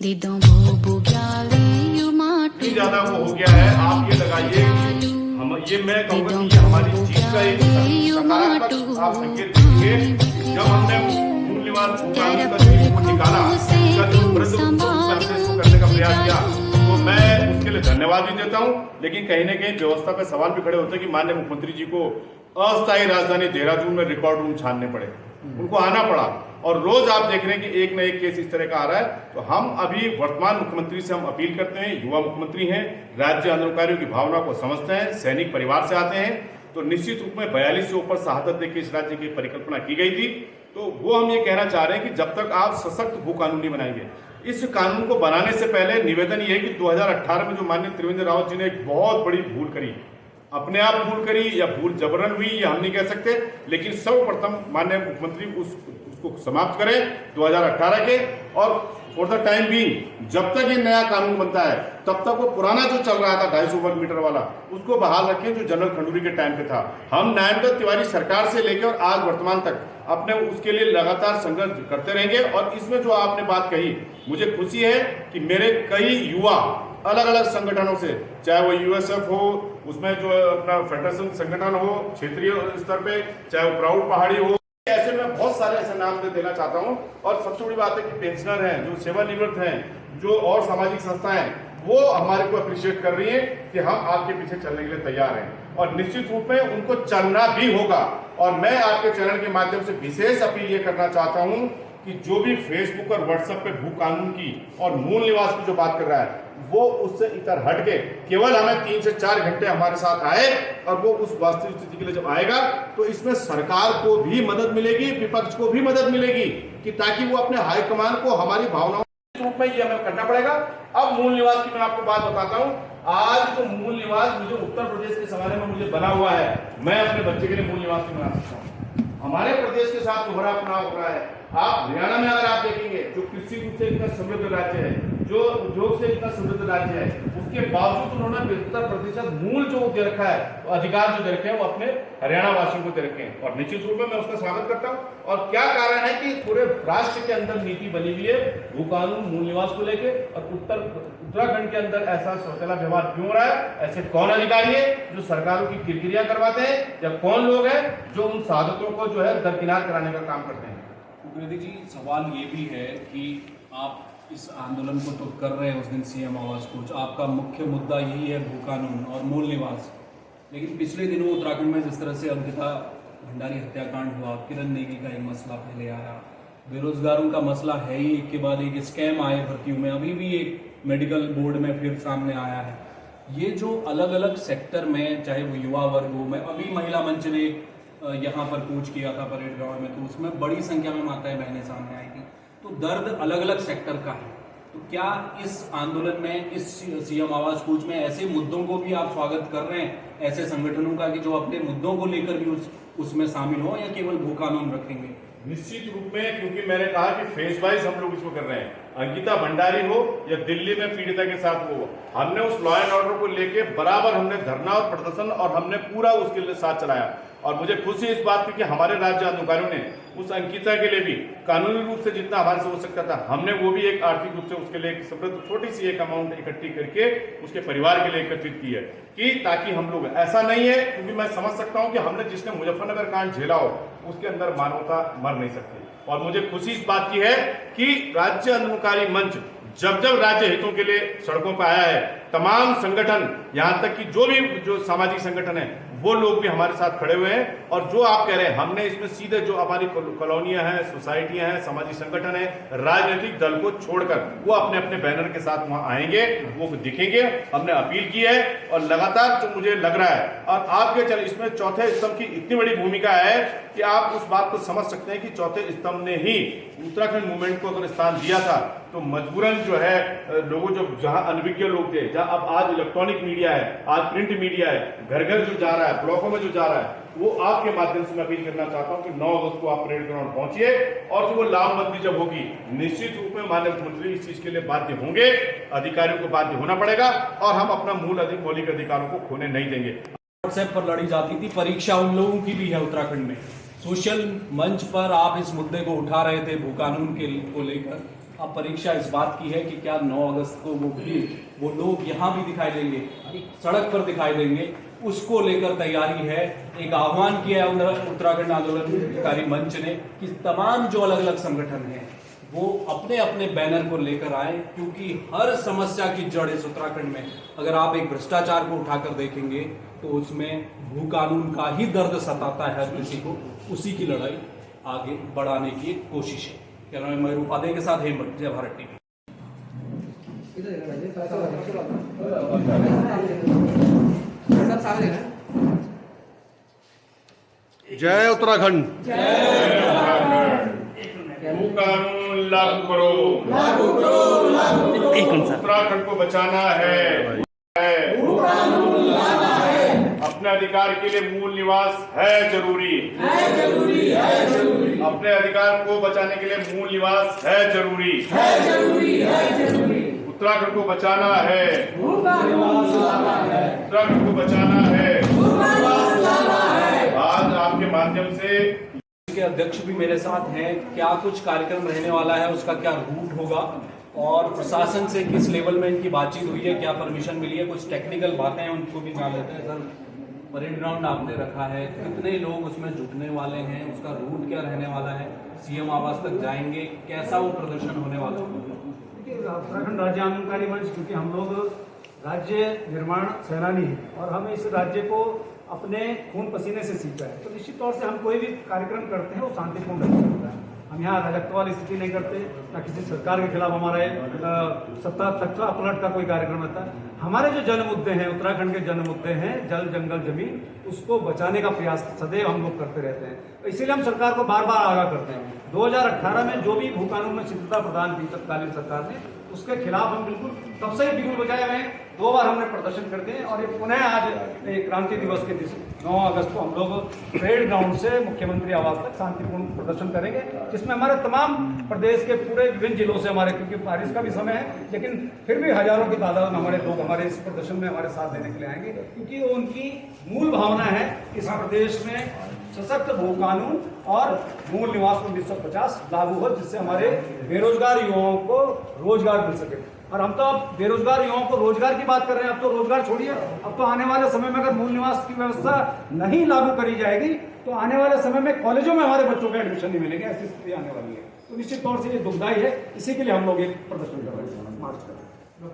ज्यादा वो हो गया है। आप ये लगाइए, हम ये मैं कहूँगा कि हमारी जीत का एक सकारात्मक आप संकेत दीजिए। जब हमने मूल निवास भूकानून का को निकाला, उसका जो वृद्ध इसको करने का प्रयास किया, तो मैं उसके लिए धन्यवाद भी देता हूँ। लेकिन कहीं ना कहीं व्यवस्था पे सवाल भी खड़े होते हैं कि माननीय मुख्यमंत्री जी को अस्थायी राजधानी देहरादून में रिकॉर्ड रूम छानने पड़े, उनको आना पड़ा, और रोज आप देख रहे हैं कि एक न एक केस इस तरह का आ रहा है। तो हम अभी वर्तमान मुख्यमंत्री से हम अपील करते हैं, युवा मुख्यमंत्री हैं, राज्य आंदोलनकारियों की भावना को समझते हैं, सैनिक परिवार से आते हैं, तो निश्चित रूप में 42 से ऊपर शहादत देकर इस राज्य की परिकल्पना की गई थी। तो वो हम ये कहना चाह रहे हैं कि जब तक आप सशक्त भू कानून नहीं बनाएंगे, इस कानून को बनाने से पहले निवेदन ये है कि 2018 में जो माननीय त्रिवेंद्र रावत जी ने एक बहुत बड़ी भूल करी, अपने आप भूल करी या भूल जबरन हुई, या हम नहीं कह सकते, लेकिन सर्वप्रथम माननीय मुख्यमंत्री उसको समाप्त करें 2018 के, और फॉर द टाइम बीइंग जब तक ये नया कानून बनता है तब तक वो पुराना जो चल रहा था 250 वर्ग मीटर वाला, उसको बहाल रखें जो जनरल खंडूरी के टाइम पे था। हम नरेंद्र तिवारी सरकार से लेकर और आज वर्तमान तक अपने उसके लिए लगातार संघर्ष करते रहेंगे। और इसमें जो आपने बात कही, मुझे खुशी है कि मेरे कई युवा अलग अलग संगठनों से, चाहे वो यूएसएफ हो, उसमें जो अपना फेडरेशन संगठन हो क्षेत्रीय स्तर पे, चाहे वो प्राउड पहाड़ी हो, ऐसे में बहुत सारे ऐसे नाम देना चाहता हूं। और सबसे बड़ी बात है कि पेंशनर हैं, जो सेवानिवृत्त हैं, जो और सामाजिक संस्थाएं, वो हमारे को अप्रिशिएट कर रही हैं कि हम आपके पीछे चलने के लिए तैयार हैं, और निश्चित रूप में उनको चलना भी होगा। और मैं आपके चैनल के माध्यम से विशेष अपील ये करना चाहता हूं कि जो भी फेसबुक और व्हाट्सएप पे भू कानून की और मूल निवास की जो बात कर रहा है, वो उससे इतर हट के केवल हमें 3 से 4 घंटे हमारे साथ आए, और वो उस वास्तविक स्थिति के लिए जब आएगा तो इसमें सरकार को भी मदद मिलेगी, विपक्ष को भी मदद मिलेगी, कि ताकि वो अपने हाईकमान को हमारी भावनाओं के रूप में ये हमें करना पड़ेगा। अब मूल निवास की मैं आपको बात बताता हूँ। आज जो मूल निवास मुझे उत्तर प्रदेश के सवाल में मुझे बना हुआ है, मैं अपने बच्चे के लिए मूल निवास भी बना सकता हूँ। हमारे प्रदेश के साथ दोहरा चुनाव हो रहा है। आप हरियाणा में अगर आप देखेंगे, जो कृषि रूप से इतना समृद्ध राज्य है, जो उद्योग से इतना समृद्ध राज्य है, उसके बावजूद उन्होंने 75% मूल जो दे रखा है, अधिकार जो दे रखे हैं, वो अपने हरियाणा वासियों को दे रखे हैं, और निश्चित रूप में मैं उसका स्वागत करता हूँ। और क्या कारण है कि पूरे राष्ट्र के अंदर नीति बनी हुई है भू कानून मूल निवास को लेकर, और उत्तराखंड के अंदर ऐसा सौतेला व्यवहार क्यों हो रहा है? ऐसे कौन अधिकारी है जो सरकारों की किरकिरियां करवाते हैं, या कौन लोग हैं जो उन साधकों को जो है दरकिनार कराने का काम करते हैं? उग्रदी जी, सवाल ये भी है कि आप इस आंदोलन को तो कर रहे हैं उस दिन सीएम आवास कूच, आपका मुख्य मुद्दा यही है भू कानून और मूल निवास, लेकिन पिछले दिनों उत्तराखंड में जिस तरह से अंकिता भंडारी हत्याकांड हुआ, किरण नेगी का एक मसला पहले आया, बेरोजगारों का मसला है ही, एक के बाद एक स्कैम आए भर्तियों में, अभी भी एक मेडिकल बोर्ड में फिर सामने आया है। ये जो अलग अलग सेक्टर में, चाहे वो युवा वर्ग हो, मैं अभी महिला मंच ने यहाँ पर कूच किया था परेड ग्राउंड में, तो उसमें बड़ी संख्या में माताएं बहनें सामने आई थी, तो दर्द अलग अलग सेक्टर का है। तो क्या इस आंदोलन में, इस सीएम आवास कूच में ऐसे मुद्दों को भी आप स्वागत कर रहे हैं, ऐसे संगठनों का, कि जो अपने मुद्दों को लेकर भी उसमें शामिल हो, या केवल भू कानून रखेंगे? निश्चित रूप में, क्योंकि मैंने कहा कि फेस वाइज हम लोग इसको कर रहे हैं। अंकिता भंडारी हो या दिल्ली में पीड़िता के साथ हो, हमने उस लॉ एंड ऑर्डर को लेके बराबर हमने धरना और प्रदर्शन, और हमने पूरा उसके लिए साथ चलाया। और मुझे खुशी इस बात की कि हमारे राज्य आंदोलनकारियों ने उस अंकिता के लिए भी कानूनी रूप से जितना हमारे से हो सकता था, हमने वो भी एक आर्थिक रूप से उसके लिए एक समृद्ध छोटी सी एक अमाउंट इकट्ठी करके उसके परिवार के लिए एकत्रित की है, कि ताकि हम लोग, ऐसा नहीं है, क्योंकि मैं समझ सकता हूं कि हमने जिसने मुजफ्फरनगर कांड झेला हो, उसके अंदर मानवता मर नहीं सकती। और मुझे खुशी इस बात की है कि राज्य आंदोलनकारी मंच जब जब राज्य हितों के लिए सड़कों पर आया है, तमाम संगठन, यहां तक कि जो सामाजिक संगठन है, वो लोग भी हमारे साथ खड़े हुए हैं। और जो आप कह रहे हैं, हमने इसमें सीधे जो हमारी कॉलोनियां हैं, सोसाइटियां हैं, सामाजिक संगठन है, राजनीतिक दल को छोड़कर वो अपने अपने बैनर के साथ वहां आएंगे, वो दिखेंगे। हमने अपील की है, और लगातार जो मुझे लग रहा है, और आपके चल इसमें चौथे स्तंभ की इतनी बड़ी भूमिका है कि आप उस बात को समझ सकते हैं कि चौथे स्तंभ ने ही उत्तराखंड मूवमेंट को अगर स्थान दिया था, तो मजबूरन जो है लोगों, जो जहां अनभिज्ञ लोग थे, जहां अब आज इलेक्ट्रॉनिक मीडिया है, आज प्रिंट मीडिया है, घर घर जो जा रहा है, ब्लॉकों में जो जा रहा है, वो आपके माध्यम से मैं अपील करना चाहता हूं कि 9 अगस्त को आप परेड ग्राउंड पहुंचिए, और जो वो लामबंदी जब होगी, निश्चित रूप में माननीय मुख्यमंत्री इस चीज के लिए बाध्य होंगे, अधिकारियों को बाध्य होना पड़ेगा, और हम अपना मौलिक अधिकारों को खोने नहीं देंगे। व्हाट्सएप पर लड़ी जाती थी, परीक्षा उन लोगों की भी है उत्तराखंड में। सोशल मंच पर आप इस मुद्दे को उठा रहे थे भू कानून को लेकर, अब परीक्षा इस बात की है कि क्या 9 अगस्त को वो लोग यहाँ भी दिखाई देंगे, सड़क पर दिखाई देंगे, उसको लेकर तैयारी है। एक आह्वान किया है उत्तराखंड आंदोलनकारी मंच ने कि तमाम जो अलग अलग संगठन हैं वो अपने अपने बैनर को लेकर आए, क्योंकि हर समस्या की जड़ इस उत्तराखंड में, अगर आप एक भ्रष्टाचार को उठाकर देखेंगे तो उसमें भू कानून का ही दर्द सताता है हर किसी को। उसी की लड़ाई आगे बढ़ाने की कोशिश है। क्या नाम है, मयूर उपाध्याय के साथ हेमंत, जय भारत टीवी। जय उत्तराखंड, भू कानून लागू करो, उत्तराखंड को बचाना है। अपने अधिकार के लिए मूल निवास है जरूरी, अपने अधिकार को बचाने के लिए मूल निवास है जरूरी, उत्तराखंड को बचाना है, उत्तराखंड को बचाना है। आज आपके माध्यम से के अध्यक्ष भी मेरे साथ हैं, क्या कुछ कार्यक्रम रहने वाला है, उसका क्या रूट होगा और प्रशासन से किस लेवल में इनकी बातचीत हुई है, क्या परमिशन मिली है, कुछ टेक्निकल बातें हैं उनको भी जान लेते हैं। सर, परेड ग्राउंड आपने रखा है, कितने लोग उसमें जुटने वाले हैं, उसका रूट क्या रहने वाला है, सीएम आवास तक जाएंगे, कैसा वो प्रदर्शन होने वाला है? देखिए, उत्तराखंड राज्य आंदोलनकारी मंच, क्योंकि हम लोग राज्य निर्माण सेनानी हैं और हम इस राज्य को अपने खून पसीने से सीखा है, तो निश्चित तौर से हम कोई भी कार्यक्रम करते हैं वो शांतिपूर्ण ढंग से होता है। हम यहाँ राजत्व वाली स्थिति नहीं करते, ना किसी सरकार के खिलाफ हमारे सत्ता तख्ता पलट का कोई कार्यक्रम रहता है। हमारे जो जन मुद्दे हैं, उत्तराखंड के जन मुद्दे हैं, जल जंगल जमीन, उसको बचाने का प्रयास सदैव हम लोग करते रहते हैं। तो इसीलिए हम सरकार को बार बार आगाह करते हैं। 2018 में जो भी भू कानून में शिथिलता प्रदान की तत्कालीन सरकार ने, उसके खिलाफ हम बिल्कुल तब से ही बिगुल बजाए हुए हैं। 2 बार हमने प्रदर्शन करते हैं और ये पुनः आज क्रांति दिवस के 9 अगस्त को हम लोग परेड ग्राउंड से मुख्यमंत्री आवास तक शांतिपूर्ण प्रदर्शन करेंगे, जिसमें हमारे तमाम प्रदेश के पूरे विभिन्न जिलों से, हमारे क्योंकि बारिश का भी समय है, लेकिन फिर भी हजारों की तादाद में हमारे लोग हमारे इस प्रदर्शन में हमारे साथ देने के लिए आएंगे, क्योंकि वो उनकी मूल भावना है इस प्रदेश में सशक्त भू कानून और मूल निवास 1950 लागू हो, जिससे हमारे बेरोजगार युवाओं को रोजगार मिल सके। और हम तो अब बेरोजगार युवाओं को रोजगार की बात कर रहे हैं। अब तो रोजगार छोड़िए, अब तो आने वाले समय में अगर मूल निवास की व्यवस्था नहीं लागू करी जाएगी तो आने वाले समय में कॉलेजों में हमारे बच्चों को एडमिशन नहीं मिलेंगे, ऐसी स्थिति आने वाली है। तो निश्चित तौर से ये दुखदायी है, इसी के लिए हम लोग एक प्रदर्शन कर रहे हैं, मार्च कर रहे हैं।